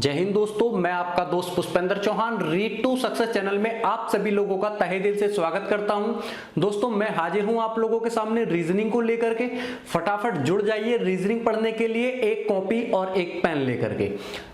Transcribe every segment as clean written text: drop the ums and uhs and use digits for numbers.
जय हिंद दोस्तों, मैं आपका दोस्त Pushpendra Chauhan read to success channel में आप सभी लोगों का तहे दिल से स्वागत करता हूं। दोस्तों मैं हाजिर हूं आप लोगों के सामने रीजनिंग को लेकर के। फटाफट जुड़ जाइए रीजनिंग पढ़ने के लिए एक कॉपी और एक पेन लेकर के।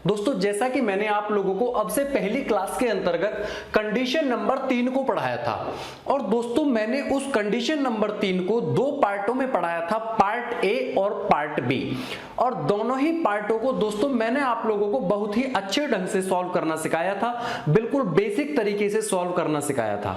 दोस्तों जैसा कि मैंने आप लोगों को अब से पहली क्लास के अंतर्गत कंडीशन नंबर 3 को पढ़ाया था और दोस्तों मैंने उस कंडीशन नंबर 3 को दो पार्टों में पढ़ाया था, पार्ट ए और पार्ट बी, और दोनों ही पार्टों को दोस्तों मैंने आप लोगों को बहुत ही अच्छे ढंग से सॉल्व करना सिखाया था, बिल्कुल बेसिक तरीके से सॉल्व करना सिखाया था।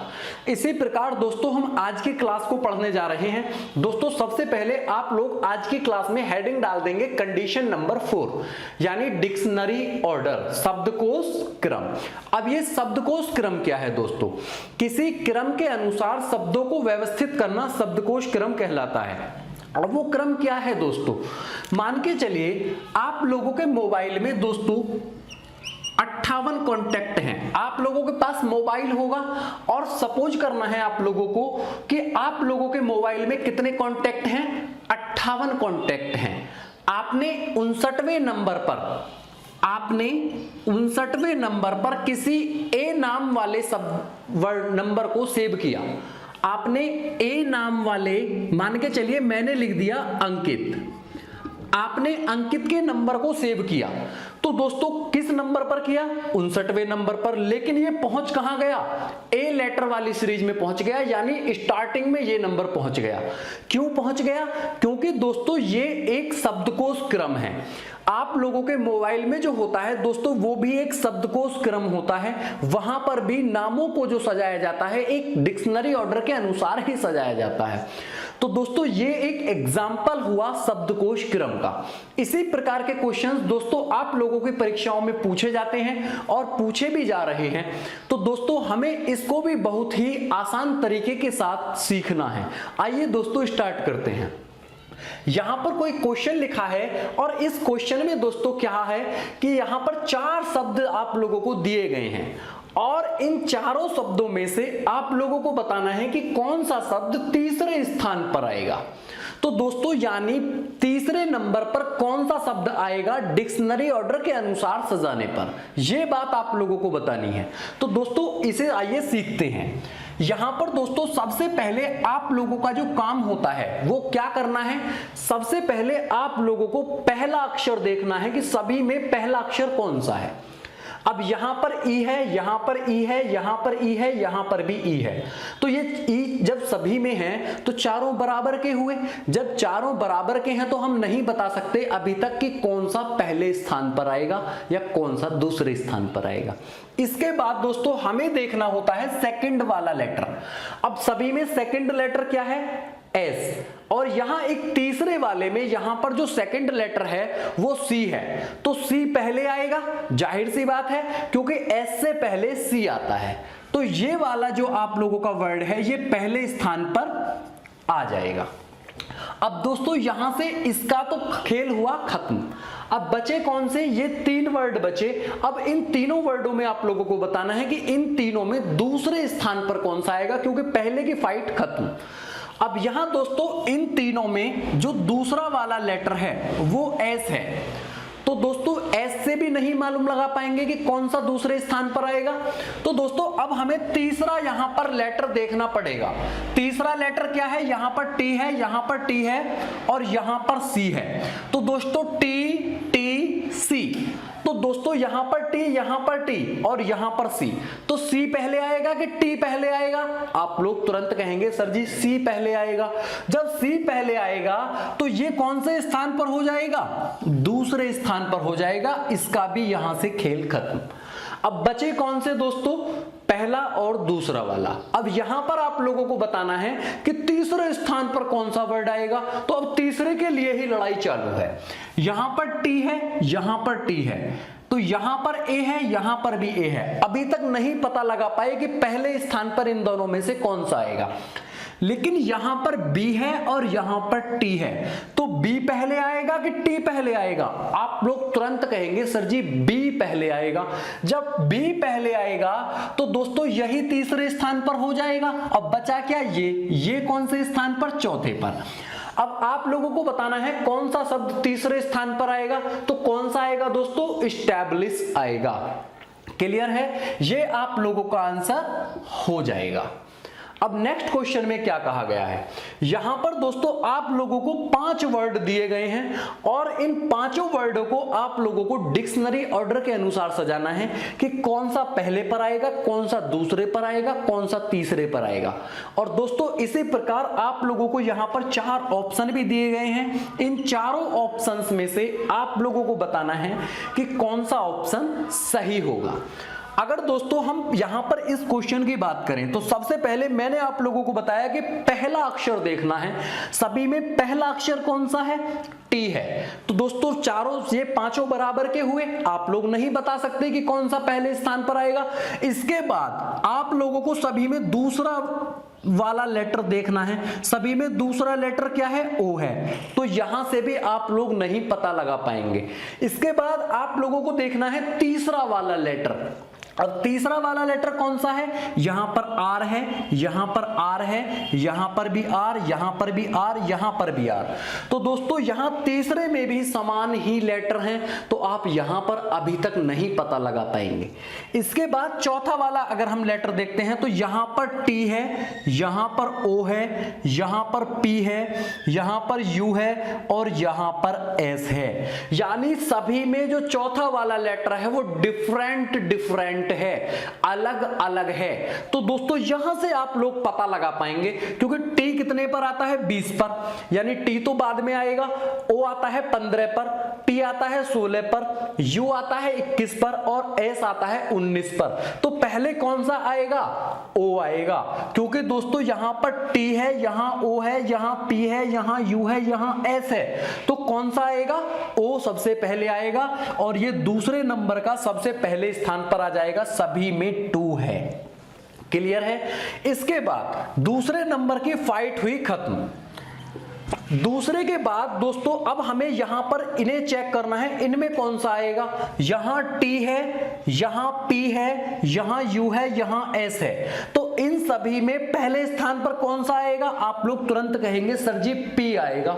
इसी प्रकार दोस्तों हम आज की क्लास को पढ़ने जा रहे हैं। दोस्तों सबसे पहले आप लोग आज की क्लास में हेडिंग डाल देंगे कंडीशन नंबर 4 यानी डिक्शनरी ऑर्डर, शब्दकोश क्रम। अब ये शब्दकोश क्रम क्या है दोस्तों? किसी क्रम के अनुसार शब्दों को व्यवस्थित करना शब्दकोश क्रम कहलाता है। और वो क्रम क्या है दोस्तों? मान के चलिए आप लोगों के मोबाइल में दोस्तों 58 कॉन्टेक्ट हैं। आप लोगों के पास मोबाइल होगा और सपोज करना है आप लोगों को कि आप लोगों के मोबाइल में कितने कॉन्टेक्ट हैं? 58 कॉन्टेक्ट हैं। आपने 59वें नंबर पर किसी ए नाम वाले नंबर को सेव किया। आपने ए नाम वाले, मान के चलिए मैंने लिख दिया अंकित, आपने अंकित के नंबर को सेव किया। तो दोस्तों किस नंबर पर किया? 59वें नंबर पर। लेकिन ये पहुंच कहां गया? ए लेटर वाली सीरीज में पहुंच गया, यानी स्टार्टिंग में ये नंबर पहुंच गया। क्यों पहुंच गया? क्योंकि दोस्तों ये एक शब्दकोश क्रम है। आप लोगों के मोबाइल में जो होता है दोस्तों वो भी एक शब्दकोश क्रम होता है। वहां पर भी नामों को जो सजाया जाता है एक डिक्शनरी ऑर्डर के अनुसार ही सजाया जाता है। तो दोस्तों ये एक एग्जाम्पल हुआ शब्दकोश क्रम का। इसी प्रकार के क्वेश्चंस दोस्तों आप लोगों की परीक्षाओं में पूछे जाते हैं और पूछे भी जा रहे हैं। तो दोस्तों हमें इसको भी बहुत ही आसान तरीके के साथ सीखना है। आइए दोस्तों स्टार्ट करते हैं। यहां पर कोई क्वेश्चन लिखा है और इस क्वेश्चन में दोस्तों क्या है कि यहां पर 4 शब्द आप लोगों को दिए गए हैं और इन चारों शब्दों में से आप लोगों को बताना है कि कौन सा शब्द तीसरे स्थान पर आएगा। तो दोस्तों यानी तीसरे नंबर पर कौन सा शब्द आएगा डिक्शनरी ऑर्डर के अनुसार सजाने पर, यह बात आप लोगों को बतानी है। तो दोस्तों इसे आइए सीखते हैं। यहां पर दोस्तों सबसे पहले आप लोगों का जो काम होता है वो क्या करना है? सबसे पहले आप लोगों को पहला अक्षर देखना है कि सभी में पहला अक्षर कौन सा है। अब यहां पर ई है, यहां पर ई है, यहां पर ई है, यहां पर भी ई है। तो ये ई जब सभी में है तो चारों बराबर के हुए। जब चारों बराबर के हैं तो हम नहीं बता सकते अभी तक कि कौन सा पहले स्थान पर आएगा या कौन सा दूसरे स्थान पर आएगा। इसके बाद दोस्तों हमें देखना होता है सेकंड वाला लेटर। अब सभी में सेकंड लेटर क्या है? एस। और यहां एक तीसरे वाले में यहां पर जो सेकंड लेटर है वो सी है। तो सी पहले आएगा, जाहिर सी बात है क्योंकि एस से पहले सी आता है। तो ये वाला जो आप लोगों का वर्ड है ये पहले स्थान पर आ जाएगा। अब दोस्तों यहां से इसका तो खेल हुआ खत्म। अब बचे कौन से? ये 3 वर्ड बचे। अब इन तीनों वर्डों में आप लोगों को बताना है कि इन तीनों में दूसरे स्थान पर कौन सा आएगा, क्योंकि पहले की फाइट खत्म। अब यहां दोस्तों इन तीनों में जो दूसरा वाला लेटर है वो एस है। तो दोस्तों एस से भी नहीं मालूम लगा पाएंगे कि कौन सा दूसरे स्थान पर आएगा। तो दोस्तों अब हमें तीसरा यहां पर लेटर देखना पड़ेगा। तीसरा लेटर क्या है? यहां पर टी है, यहां पर टी है और यहां पर सी है। तो दोस्तों टी टी सी। तो दोस्तों यहां पर टी, यहां पर टी और यहां पर सी। तो सी पहले आएगा कि टी पहले आएगा? आप लोग तुरंत कहेंगे सर जी सी पहले आएगा। जब सी पहले आएगा तो ये कौन से स्थान पर हो जाएगा? दूसरे स्थान पर हो जाएगा। इसका भी यहां से खेल खत्म। अब बचे कौन से दोस्तों? पहला और दूसरा वाला। अब यहां पर आप लोगों को बताना है कि तीसरे स्थान पर कौन सा वर्ड आएगा। तो अब तीसरे के लिए ही लड़ाई चालू है। यहां पर टी है, यहां पर टी है, तो यहां पर ए है, यहां पर भी ए है। अभी तक नहीं पता लगा पाए कि पहले स्थान पर इन दोनों में से कौन सा आएगा। लेकिन यहां पर B है और यहां पर T है। तो B पहले आएगा कि T पहले आएगा? आप लोग तुरंत कहेंगे सर जी B पहले आएगा। जब B पहले आएगा तो दोस्तों यही तीसरे स्थान पर हो जाएगा। अब बचा क्या? ये कौन से स्थान पर? चौथे पर। अब आप लोगों को बताना है कौन सा शब्द तीसरे स्थान पर आएगा, तो कौन सा आएगा दोस्तों, एस्टैब्लिश आएगा। क्लियर है, ये आप लोगों का आंसर हो जाएगा। अब नेक्स्ट क्वेश्चन में क्या कहा गया है, यहां पर दोस्तों आप लोगों को 5 वर्ड दिए गए हैं और इन 5 वर्डों को आप लोगों को डिक्शनरी ऑर्डर के अनुसार सजाना है कि कौन सा पहले पर आएगा, कौन सा दूसरे पर आएगा, कौन सा तीसरे पर आएगा। और दोस्तों इसी प्रकार आप लोगों को यहां पर 4 ऑप्शन भी दिए गए हैं। इन चारों ऑप्शंस में से आप लोगों को बताना है कि कौन सा ऑप्शन सही होगा। अगर दोस्तों हम यहां पर इस क्वेश्चन की बात करें तो सबसे पहले मैंने आप लोगों को बताया कि पहला अक्षर देखना है, सभी में पहला अक्षर कौन सा है, टी है। तो दोस्तों चारों ये 5 बराबर के हुए, आप लोग नहीं बता सकते कि कौन सा पहले स्थान पर आएगा। इसके बाद आप लोगों को सभी में दूसरा वाला लेटर देखना है, सभी में दूसरा लेटर क्या है, ओ है, तो यहां से भी आप लोग नहीं पता लगा पाएंगे। इसके बाद आप लोगों को देखना है तीसरा वाला लेटर। अब तीसरा वाला लेटर कौन सा है, यहां पर आर है, यहां पर आर है, यहां पर भी आर, यहां पर भी आर, यहां पर भी आर। तो दोस्तों यहां तीसरे में भी समान ही लेटर हैं, तो आप यहां पर अभी तक नहीं पता लगा पाएंगे। इसके बाद चौथा वाला अगर हम लेटर देखते हैं तो यहां पर टी है, यहां पर ओ है, यहां पर पी है, यहां पर यू है और यहां पर एस है। यानी सभी में जो चौथा वाला लेटर है वो डिफरेंट है, अलग अलग है। तो दोस्तों यहां से आप लोग पता लगा पाएंगे, क्योंकि टी कितने पर आता है, 20 पर, यानी टी तो बाद में आएगा, ओ आता है 15 पर, पी आता है 16 पर, यू आता है 21 पर और एस आता है 19 पर। तो पहले कौन सा आएगा, ओ आएगा, क्योंकि दोस्तों यहां पर टी है, यहां ओ है, यहां पी है, यहां यू है, यहां एस है, तो कौन सा आएगा, ओ सबसे पहले आएगा और ये दूसरे नंबर का सबसे पहले स्थान पर आ जाएगा, सभी में 2 है। क्लियर है। इसके बाद दूसरे नंबर की फाइट हुई खत्म। दूसरे के बाद दोस्तों अब हमें यहां पर इन्हें चेक करना है, इनमें कौन सा आएगा, यहां टी है, यहां पी है, यहां यू है, यहां एस है, तो इन सभी में पहले स्थान पर कौन सा आएगा, आप लोग तुरंत कहेंगे सर जी पी आएगा।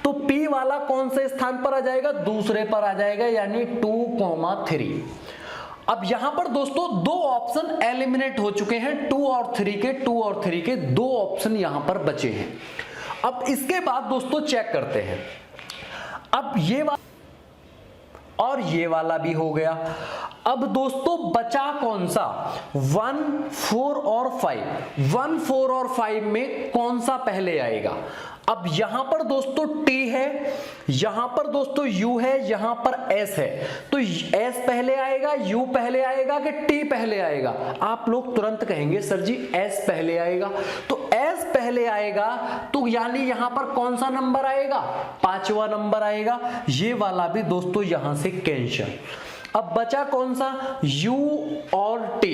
तो पी वाला कौन से स्थान पर आ जाएगा, दूसरे पर आ जाएगा, यानी 2,3। अब यहां पर दोस्तों 2 ऑप्शन एलिमिनेट हो चुके हैं, 2 और 3 के 2 ऑप्शन यहां पर बचे हैं। अब इसके बाद दोस्तों चेक करते हैं, अब ये वाला और ये वाला भी हो गया। अब दोस्तों बचा कौन सा, 1, 4 और 5। 1, 4 और 5 में कौन सा पहले आएगा। अब यहां पर दोस्तों टी है, यहां पर दोस्तों यू है, यहां पर एस है, तो एस पहले आएगा, यू पहले आएगा कि टी पहले आएगा, आप लोग तुरंत कहेंगे सर जी एस पहले आएगा। तो एस पहले आएगा तो यानी यहां पर कौन सा नंबर आएगा, 5वां नंबर आएगा। ये वाला भी दोस्तों यहां से कैंसिल। अब बचा कौन सा, U और T।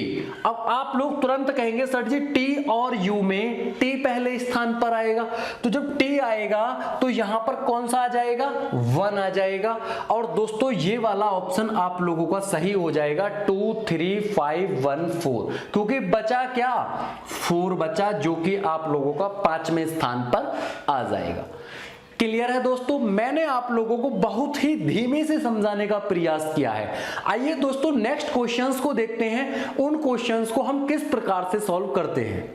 अब आप लोग तुरंत कहेंगे सर जी T और U में T पहले स्थान पर आएगा, तो जब T आएगा तो यहां पर कौन सा आ जाएगा, 1 आ जाएगा। और दोस्तों ये वाला ऑप्शन आप लोगों का सही हो जाएगा, 2, 3, 5, 1, 4, क्योंकि बचा क्या, 4 बचा, जो कि आप लोगों का 5वें स्थान पर आ जाएगा। क्लियर है दोस्तों, मैंने आप लोगों को बहुत ही धीमे से समझाने का प्रयास किया है। आइए दोस्तों नेक्स्ट क्वेश्चंस को देखते हैं, उन क्वेश्चंस को हम किस प्रकार से सॉल्व करते हैं।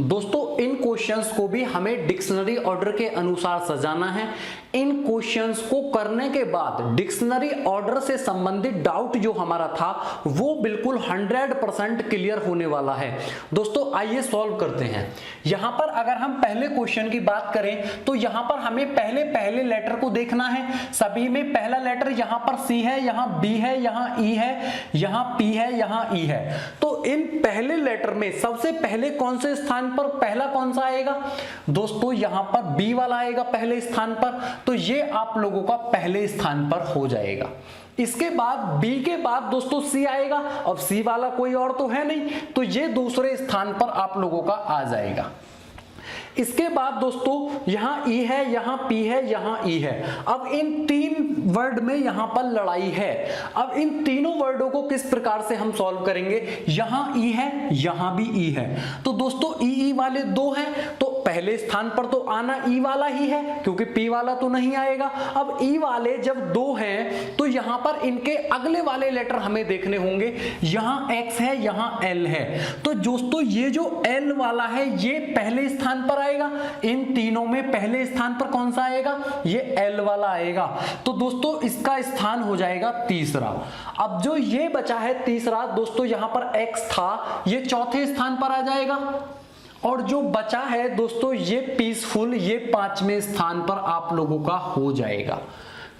दोस्तों इन क्वेश्चंस को भी हमें डिक्शनरी ऑर्डर के अनुसार सजाना है। इन क्वेश्चंस को करने के बाद डिक्शनरी ऑर्डर से संबंधित डाउट जो हमारा था वो बिल्कुल 100% क्लियर होने वाला है। दोस्तों आइए सॉल्व करते हैं। यहां पर अगर हम पहले क्वेश्चन की बात करें तो यहां पर हमें पहले लेटर को देखना है। सभी में पहला लेटर यहां पर सी है, यहां बी है, यहां ई है, यहां पी है, यहां ई है। तो इन पहले लेटर में सबसे पहले कौन से स्थान पर पहला कौन सा आएगा, दोस्तों यहां पर बी वाला आएगा पहले स्थान पर, तो ये आप लोगों का पहले स्थान पर हो जाएगा। इसके बाद बी के बाद दोस्तों सी आएगा, अब सी वाला कोई और तो है नहीं, तो ये दूसरे स्थान पर आप लोगों का आ जाएगा। इसके बाद दोस्तों यहां ई है, यहां पी है, यहां ई है। अब इन 3 वर्ड में यहां पर लड़ाई है। अब इन तीनों वर्डों को किस प्रकार से हम सॉल्व करेंगे, यहां ई है, यहां भी ई है, तो दोस्तों ई वाले 2 हैं, तो पहले स्थान पर तो आना ई वाला ही है, क्योंकि पी वाला तो नहीं आएगा। अब ई वाले जब दो हैं तो यहां पर इनके अगले वाले लेटर हमें देखने होंगे। यहां एक्स है, यहां एल है, तो दोस्तों ये जो एल वाला है ये पहले स्थान पर आएगा। इन तीनों में पहले स्थान पर कौन सा आएगा? ये एल वाला आएगा। तो दोस्तों इसका स्थान हो जाएगा तीसरा। अब जो ये बचा है तीसरा, दोस्तों यहां पर एक्स था, ये चौथे स्थान पर आ जाएगा। और जो बचा है दोस्तों ये पीसफुल, ये पांचवें स्थान पर आप लोगों का हो जाएगा।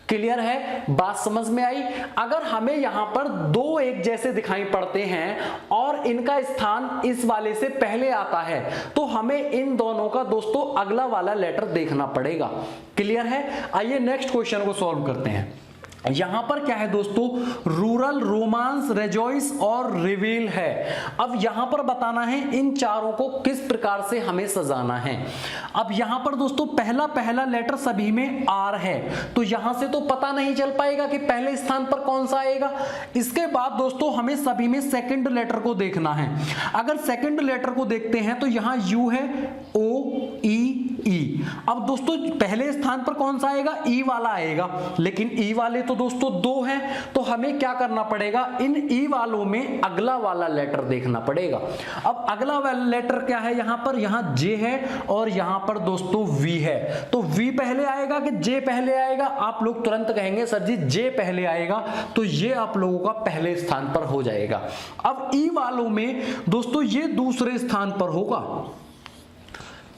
क्लियर है? बात समझ में आई? अगर हमें यहां पर दो एक जैसे दिखाई पड़ते हैं और इनका स्थान इस वाले से पहले आता है, तो हमें इन दोनों का दोस्तों अगला वाला लेटर देखना पड़ेगा। क्लियर है? आइए नेक्स्ट क्वेश्चन को सॉल्व करते हैं। यहां पर क्या है दोस्तों? रूरल, रोमांस, रेजॉइस और रिवील है। अब यहां पर बताना है इन चारों को किस प्रकार से हमें सजाना है। अब यहां पर दोस्तों पहला लेटर सभी में आर है, तो यहां से तो पता नहीं चल पाएगा कि पहले स्थान पर कौन सा आएगा। इसके बाद दोस्तों हमें सभी में सेकंड लेटर को देखना है। अगर सेकंड लेटर को देखते हैं तो यहां यू है, ओ, ई, ई। अब दोस्तों पहले स्थान पर कौन सा आएगा? ई वाला आएगा, लेकिन ई वाले तो दोस्तों दो हैं, तो हमें क्या करना पड़ेगा? इन ई वालों में अगला वाला लेटर देखना पड़ेगा। अब अगला वाला लेटर क्या है? यहां पर यहां जे है और यहां पर दोस्तों वी है, तो वी पहले आएगा कि जे पहले आएगा? आप लोग तुरंत कहेंगे सर जी जे पहले आएगा, तो ये आप लोगों का पहले स्थान पर हो जाएगा। अब ई वालों में दोस्तों ये दूसरे स्थान पर होगा।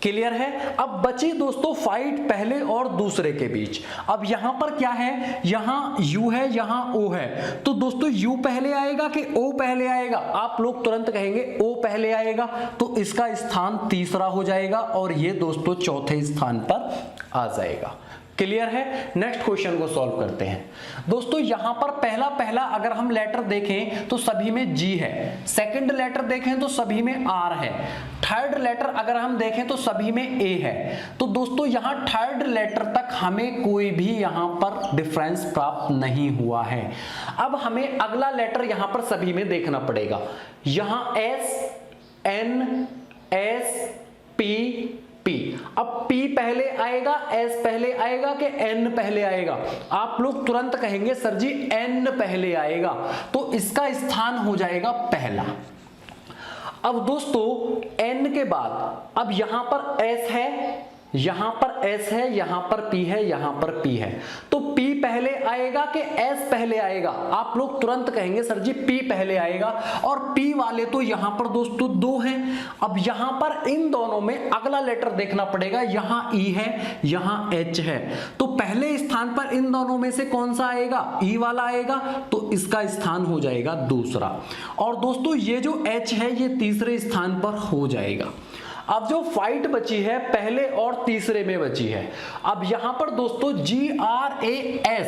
क्लियर है? अब बची दोस्तों फाइट पहले और दूसरे के बीच। अब यहां पर क्या है? यहां यू है, यहां ओ है, तो दोस्तों यू पहले आएगा कि ओ पहले आएगा? आप लोग तुरंत कहेंगे ओ पहले आएगा, तो इसका स्थान तीसरा हो जाएगा और ये दोस्तों चौथे स्थान पर आ जाएगा। क्लियर है? नेक्स्ट क्वेश्चन को सॉल्व करते हैं। दोस्तों यहां पर पहला अगर हम लेटर देखें तो सभी में जी है, सेकंड लेटर देखें तो सभी में आर है, थर्ड लेटर अगर हम देखें तो सभी में ए है। तो दोस्तों यहां थर्ड लेटर तक हमें कोई भी यहां पर डिफरेंस प्राप्त नहीं हुआ है। अब हमें अगला लेटर यहां पर सभी में देखना पड़ेगा। यहां S, N, S, P, P. अब P पहले आएगा, S पहले आएगा कि N पहले आएगा? आप लोग तुरंत कहेंगे सर जी N पहले आएगा, तो इसका स्थान हो जाएगा पहला। अब दोस्तों N के बाद अब यहां पर S है, यहां पर S है, यहां पर P है, यहां पर P है, तो P पहले आएगा कि S पहले आएगा? आप लोग तुरंत कहेंगे सर जी P पहले आएगा, और P वाले तो यहां पर दोस्तों दो हैं। अब यहां पर इन दोनों में अगला लेटर देखना पड़ेगा। यहां E है, यहां H है, तो पहले स्थान पर इन दोनों में से कौन सा आएगा? E वाला आएगा, तो इसका स्थान हो जाएगा दूसरा। और दोस्तों ये जो H है ये तीसरे स्थान पर हो जाएगा। अब जो फाइट बची है पहले और तीसरे में बची है। अब यहां पर दोस्तों GRAS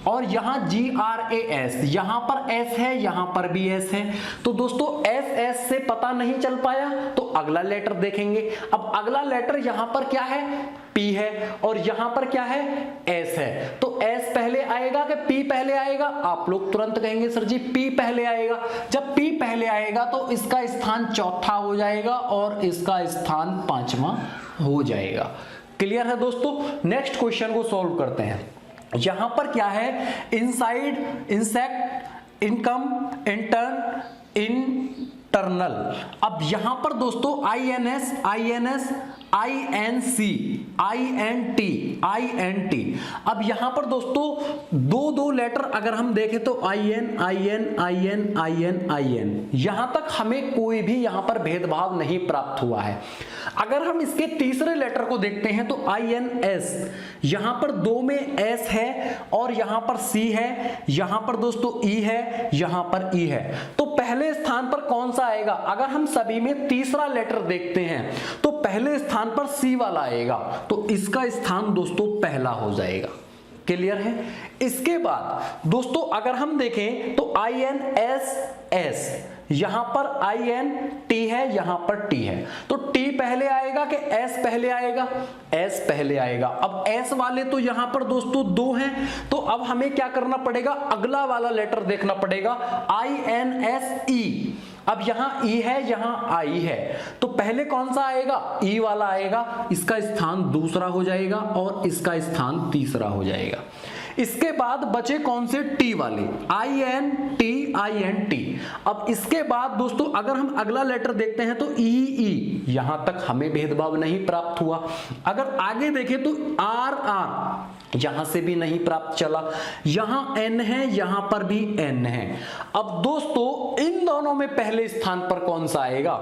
और यहां GRAS, यहां पर S है, यहां पर भी S है, तो दोस्तों S से पता नहीं चल पाया तो अगला लेटर देखेंगे। अब अगला लेटर यहां पर क्या है? P है, और यहां पर क्या है? S है, तो S पहले आएगा कि P पहले आएगा? आप लोग तुरंत कहेंगे सर जी P पहले आएगा। जब P पहले आएगा तो इसका स्थान चौथा हो जाएगा और इसका स्थान पांचवा हो जाएगा। क्लियर है दोस्तों? नेक्स्ट क्वेश्चन को सॉल्व करते हैं। यहां पर क्या है? Inside, insect, income, intern, internal. अब यहां पर दोस्तों INS, INS, INC, INT। अब यहां पर दोस्तों दो लेटर अगर हम देखें तो IN। यहां तक हमें कोई भी यहां पर भेदभाव नहीं प्राप्त हुआ है। अगर हम इसके तीसरे लेटर को देखते हैं तो INS, यहां पर दो में S है और यहां पर C है, यहां पर दोस्तों E है, यहां पर E है, तो पहले स्थान पर कौन सा आएगा? अगर हम सभी में तीसरा लेटर देखते हैं तो पहले स्थान पर C वाला आएगा, तो इसका स्थान दोस्तों पहला हो जाएगा। क्लियर है? इसके बाद दोस्तों अगर हम देखें तो INSS, यहां पर INT है, यहां पर T है, तो T पहले आएगा कि S पहले आएगा? S पहले आएगा। अब S वाले तो यहां पर दोस्तों दो हैं, तो अब हमें क्या करना पड़ेगा? अगला वाला लेटर देखना पड़ेगा INSE, अब यहां ई है, यहां आई है, तो पहले कौन सा आएगा? ई वाला आएगा, इसका स्थान दूसरा हो जाएगा और इसका स्थान तीसरा हो जाएगा। इसके बाद बचे कौन से? टी वाले, I N T, I N T. अब इसके बाद दोस्तों अगर हम अगला लेटर देखते हैं तो ई ई, यहां तक हमें भेदभाव नहीं प्राप्त हुआ। अगर आगे देखें तो आर आर, यहां से भी नहीं प्राप्त चला। यहां एन है, यहां पर भी एन है। अब दोस्तों इन दोनों में पहले स्थान पर कौन सा आएगा?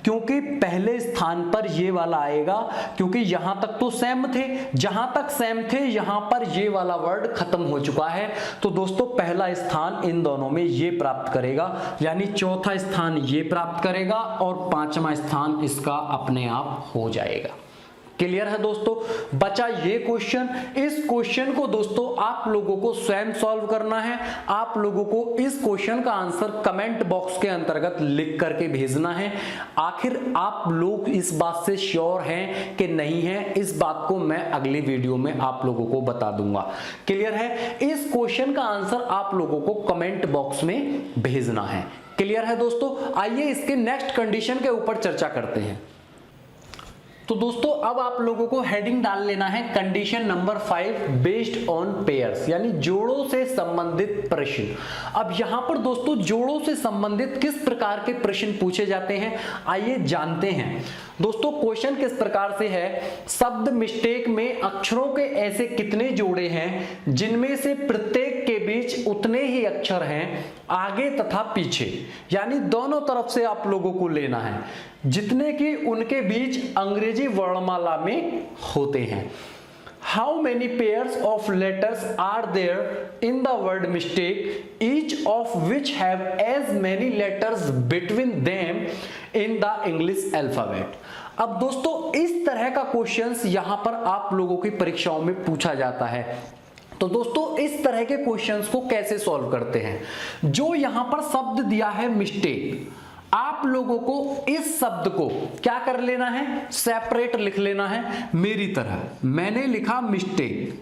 क्योंकि पहले स्थान पर ये वाला आएगा, क्योंकि यहां तक तो सेम थे, जहां तक सेम थे यहां पर ये वाला वर्ड खत्म हो चुका है। तो दोस्तों पहला स्थान इन दोनों में ये प्राप्त करेगा, यानी चौथा स्थान ये प्राप्त करेगा और पांचवा स्थान इसका अपने आप हो जाएगा। क्लियर है दोस्तों? बचा ये क्वेश्चन। इस क्वेश्चन को दोस्तों आप लोगों को स्वयं सॉल्व करना है। आप लोगों को इस क्वेश्चन का आंसर कमेंट बॉक्स के अंतर्गत लिख करके भेजना है। आखिर आप लोग इस बात से श्योर हैं कि नहीं है, इस बात को मैं अगली वीडियो में आप लोगों को बता दूंगा। क्लियर है? इस क्वेश्चन का आंसर आप लोगों को कमेंट बॉक्स में भेजना है। क्लियर है दोस्तों? आइए इसके नेक्स्ट कंडीशन के ऊपर चर्चा करते हैं। तो दोस्तों अब आप लोगों को हेडिंग डाल लेना है condition number 5 based on pairs, यानी जोड़ों से संबंधित प्रश्न। अब यहां पर दोस्तों जोड़ों से संबंधित किस प्रकार के प्रश्न पूछे जाते हैं, आइए जानते हैं। दोस्तों क्वेश्चन किस प्रकार से है? शब्द मिस्टेक में अक्षरों के ऐसे कितने जोड़े हैं जिनमें से प्रत्येक के बीच उतने ही अक्षर हैं आगे तथा पीछे, यानी दोनों तरफ से आप लोगों को लेना है, जितने कि उनके बीच अंग्रेजी वर्णमाला में होते हैं। How many pairs of letters are there in the word mistake, each of which have as many letters between them in the English alphabet? अब दोस्तों इस तरह का क्वेश्चंस यहां पर आप लोगों की परीक्षाओं में पूछा जाता है। तो दोस्तों इस तरह के क्वेश्चंस को कैसे सॉल्व करते हैं? जो यहां पर शब्द दिया है मिस्टेक, आप लोगों को इस शब्द को क्या कर लेना है? सेपरेट लिख लेना है। मेरी तरह मैंने लिखा मिस्टेक,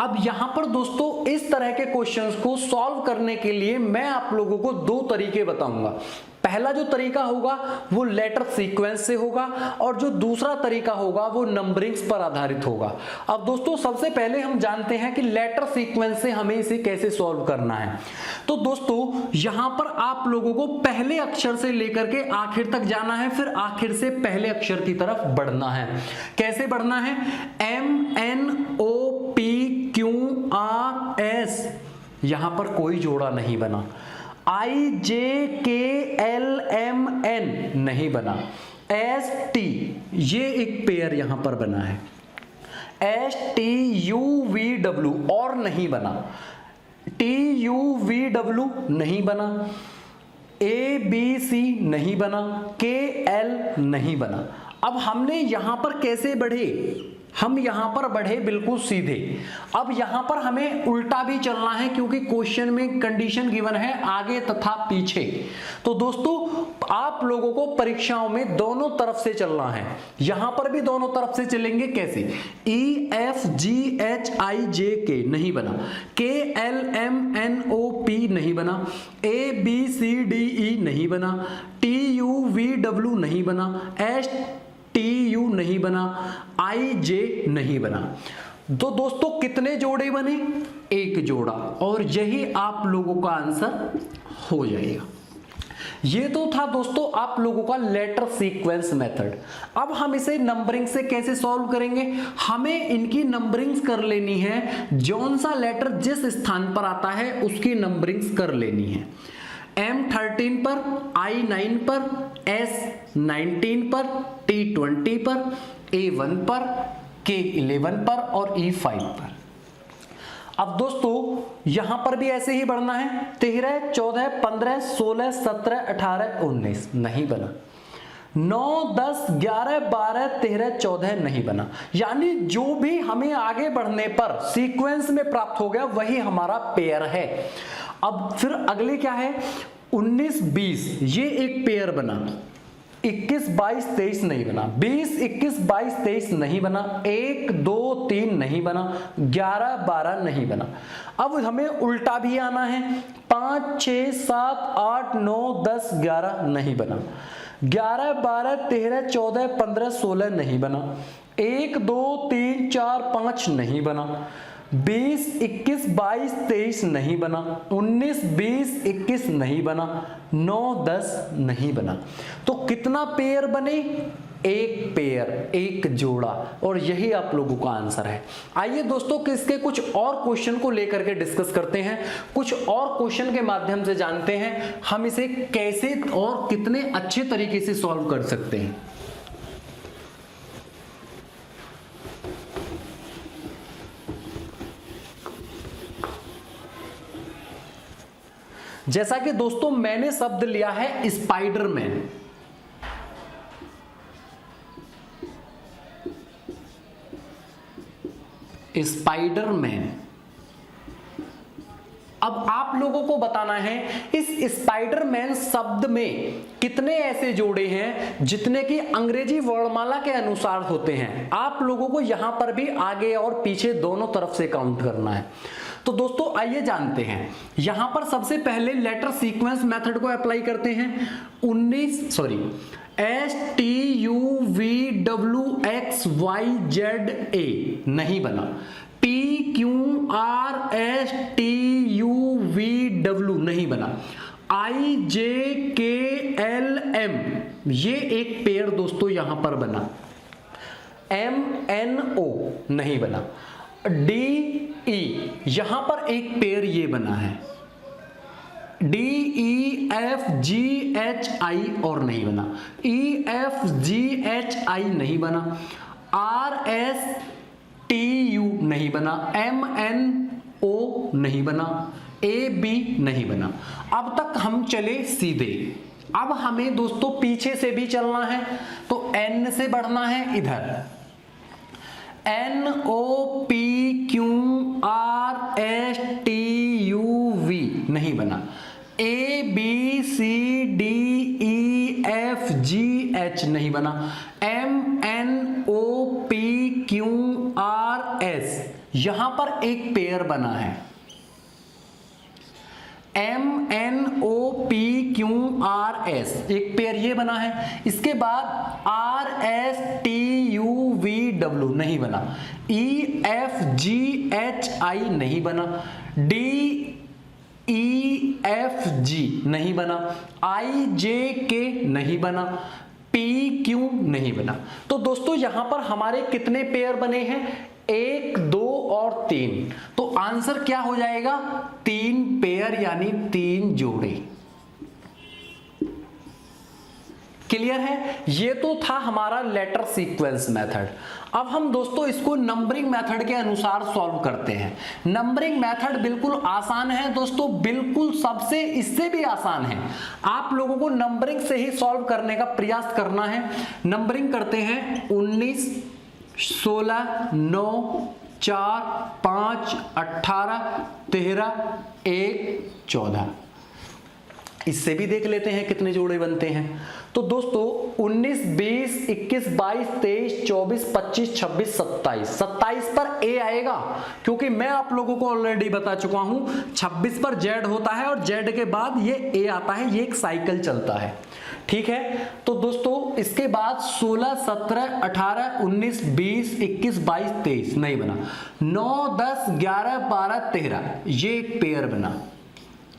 अब यहां पर दोस्तों इस तरह के क्वेश्चंस को सॉल्व करने के लिए मैं आप लोगों को दो तरीके बताऊंगा। पहला जो तरीका होगा वो लेटर सीक्वेंस से होगा और जो दूसरा तरीका होगा वो नंबरिंग्स पर आधारित होगा। अब दोस्तों सबसे पहले हम जानते हैं कि लेटर सीक्वेंस से हमें इसे कैसे सॉल्व करना है। तो दोस्तों यहां पर आप लोगों को पहले अक्षर से लेकर के आखिर तक जाना है, फिर आखिर से पहले अक्षर की तरफ बढ़ना है। कैसे बढ़ना है? MNOPQRS, यहां पर कोई जोड़ा नहीं बना। IJKLMN नहीं बना। ST, ये एक पेयर यहां पर बना है। STUVW और नहीं बना। TUVW नहीं बना। ABC नहीं बना। KL नहीं बना। अब हमने यहां पर कैसे बढ़े? हम यहां पर बढ़े बिल्कुल सीधे। अब यहां पर हमें उल्टा भी चलना है, क्योंकि क्वेश्चन में कंडीशन गिवन है आगे तथा पीछे। तो दोस्तों आप लोगों को परीक्षाओं में दोनों तरफ से चलना है। यहां पर भी दोनों तरफ से चलेंगे। कैसे? EFGHIJK नहीं बना। KLMNOP नहीं बना। ABCDE नहीं बना। TUVW नहीं बना। TU नहीं बना। IJ नहीं बना। तो दोस्तों कितने जोड़े बने? एक जोड़ा, और यही आप लोगों का आंसर हो जाएगा। ये तो था दोस्तों आप लोगों का लेटर सीक्वेंस मेथड। अब हम इसे नंबरिंग से कैसे सॉल्व करेंगे? हमें इनकी नंबरिंग्स कर लेनी है। जौन सा लेटर जिस स्थान पर आता है उसकी नंबरिंग्स कर लेनी है। M13 पर, I9 पर, S19 पर, T20 पर, A1 पर, K11 पर और E5 पर। अब दोस्तों यहां पर भी ऐसे ही बढ़ना है। 13, 14, 15, 16, 17, 18, 19 नहीं बना। 9, 10, 11, 12, 13, 14 नहीं बना। यानी जो भी हमें आगे बढ़ने पर सीक्वेंस में प्राप्त हो गया वही हमारा पेयर है। अब फिर अगले क्या है? 19, 20, ये एक पेयर बना। 21, 22, 23 नहीं बना, 20, 21, 22, 23 नहीं बना, 1, 2, 3 नहीं बना, 11, 12 नहीं बना। अब हमें उल्टा भी आना है, 5, 6, 7, 8, 9, 10, 11 नहीं बना, 11, 12, 13, 14, 15, 16 नहीं बना, 1, 2, 3, 4, 5 नहीं बना, 20, 21, 22, 23 नहीं बना, 19, 20, 21 नहीं बना, 9, 10 नहीं बना। तो कितना पेयर बने? एक पेयर, एक जोड़ा, और यही आप लोगों का आंसर है। आइए दोस्तों इसके कुछ और क्वेश्चन को लेकर के डिस्कस करते हैं, कुछ और क्वेश्चन के माध्यम से जानते हैं हम इसे कैसे और कितने अच्छे तरीके से सॉल्व कर सकते हैं। जैसा कि दोस्तों मैंने शब्द लिया है स्पाइडरमैन, स्पाइडरमैन। अब आप लोगों को बताना है इस स्पाइडरमैन शब्द में कितने ऐसे जोड़े हैं जितने कि अंग्रेजी वर्णमाला के अनुसार होते हैं। आप लोगों को यहां पर भी आगे और पीछे दोनों तरफ से काउंट करना है। तो दोस्तों आइए जानते हैं, यहां पर सबसे पहले लेटर सीक्वेंस मेथड को अप्लाई करते हैं। STUVWXYZA नहीं बना, PQRSTUVW नहीं बना, IJKLM ये एक पेयर दोस्तों यहां पर बना, MNO नहीं बना, DE यहां पर एक पेयर ये बना है, DEFGHI और नहीं बना, EFGHI नहीं बना, RSTU नहीं बना, MNO नहीं बना, AB नहीं बना। अब तक हम चले सीधे। अब हमें दोस्तों पीछे से भी चलना है, तो N से बढ़ना है इधर, NOPQRSTUV नहीं बना, ABCDEFGH नहीं बना, MNOPQRS यहां पर एक पेयर बना है, MNOPQRS एक पेयर ये बना है। इसके बाद RSTUVW नहीं बना, EFGHI नहीं बना, DEFG नहीं बना, IJK नहीं बना, PQ नहीं बना। तो दोस्तों यहां पर हमारे कितने पेयर बने हैं? 1, 2 और 3। तो आंसर क्या हो जाएगा? 3 पेयर यानी 3 जोड़े। क्लियर है? ये तो था हमारा लेटर सीक्वेंस मेथड। अब हम दोस्तों इसको नंबरिंग मेथड के अनुसार सॉल्व करते हैं। नंबरिंग मेथड बिल्कुल आसान है दोस्तों, बिल्कुल सबसे इससे भी आसान है। आप लोगों को नंबरिंग से ही सॉल्व करने का प्रयास करना है। नंबरिंग करते हैं 19, 16, 9, 4, 5, 18, 13, 1, 14। इससे भी देख लेते हैं कितने जोड़े बनते हैं। तो दोस्तों 19, 20, 21, 22, 23, 24, 25, 26, 27। 27 पर ए आएगा, क्योंकि मैं आप लोगों को ऑलरेडी बता चुका हूं 26 पर जेड होता है और जेड के बाद ये ए आता है, ये एक साइकिल चलता है। ठीक है, तो दोस्तों इसके बाद 16, 17, 18, 19, 20, 21, 22, 23 नहीं बना, 9, 10, 11, 12, 13 ये एक पेयर बना,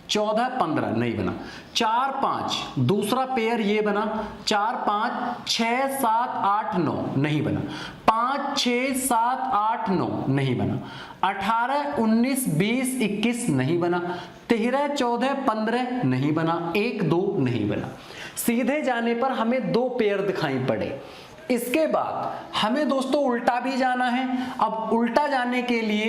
14, 15 नहीं बना, 4, 5 दूसरा पेयर ये बना, 4, 5, 6, 7, 8, 9 नहीं बना, 5, 6, 7, 8, 9 नहीं बना, 18, 19, 20, 21 नहीं बना, 13, 14, 15 नहीं बना, 1, 2 नहीं बना। सीधे जाने पर हमें 2 पेयर दिखाई पड़े। इसके बाद हमें दोस्तों उल्टा भी जाना है। अब उल्टा जाने के लिए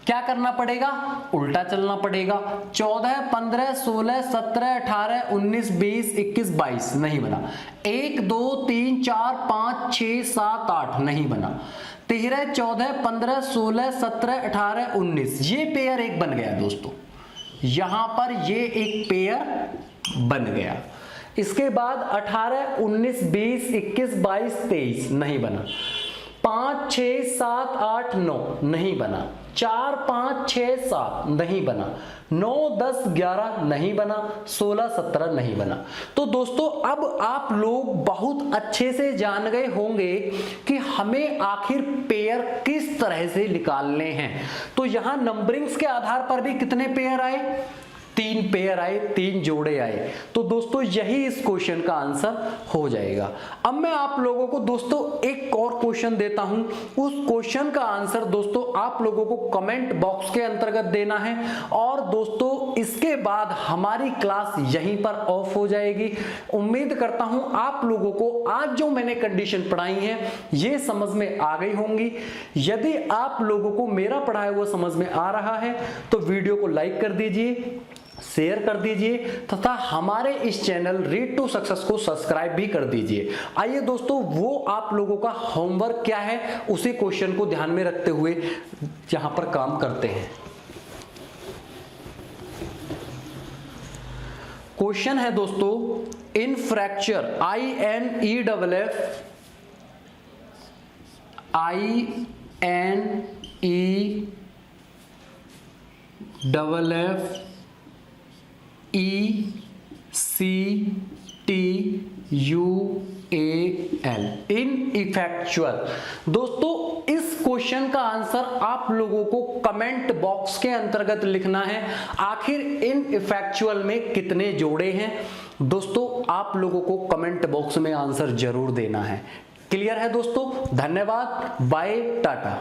क्या करना पड़ेगा? उल्टा चलना पड़ेगा। 14, 15, 16, 17, 18, 19, 20, 21, 22 नहीं बना, 1, 2, 3, 4, 5, 6, 7, 8 नहीं बना, 13, 14, 15, 16, 17, 18, 19 ये पेयर एक बन गया दोस्तों। यहां पर ये एक पेयर बन गया। इसके बाद 18, 19, 20, 21, 22, 23 नहीं बना। 5, 6, 7, 8, 9 नहीं बना। 4, 5, 6, 7 नहीं बना। 9, 10, 11 नहीं बना। 16, 17 नहीं बना। तो दोस्तों अब आप लोग बहुत अच्छे से जान गए होंगे कि हमें आखिर पेयर किस तरह से निकालने हैं। तो यहां नंबरिंग्स के आधार पर भी कितने पेयर आए? 3 पेयर आए, 3 जोड़े आए। तो दोस्तों यही इस क्वेश्चन का आंसर हो जाएगा। अब मैं आप लोगों को दोस्तों एक और क्वेश्चन देता हूं। उस क्वेश्चन का आंसर दोस्तों आप लोगों को कमेंट बॉक्स के अंतर्गत देना है। और दोस्तों इसके बाद हमारी क्लास यहीं पर ऑफ हो जाएगी। उम्मीद करता हूं आप लोगों को आज जो मैंने कंडीशन पढ़ाई है ये समझ में आ गई होंगी। यदि आप लोगों को मेरा पढ़ाया हुआ समझ में आ रहा है तो वीडियो को लाइक कर दीजिए, शेयर कर दीजिए तथा हमारे इस चैनल रीड टू सक्सेस को सब्सक्राइब भी कर दीजिए। आइए दोस्तों वो आप लोगों का होमवर्क क्या है उसी क्वेश्चन को ध्यान में रखते हुए यहां पर काम करते हैं। क्वेश्चन है दोस्तों, इन फ्रैक्चर INEFFECTUAL इनइफेक्चुअल। दोस्तों इस क्वेश्चन का आंसर आप लोगों को कमेंट बॉक्स के अंतर्गत लिखना है। आखिर इनइफेक्चुअल में कितने जोड़े हैं दोस्तों आप लोगों को कमेंट बॉक्स में आंसर जरूर देना है। क्लियर है दोस्तों? धन्यवाद, बाय, टाटा।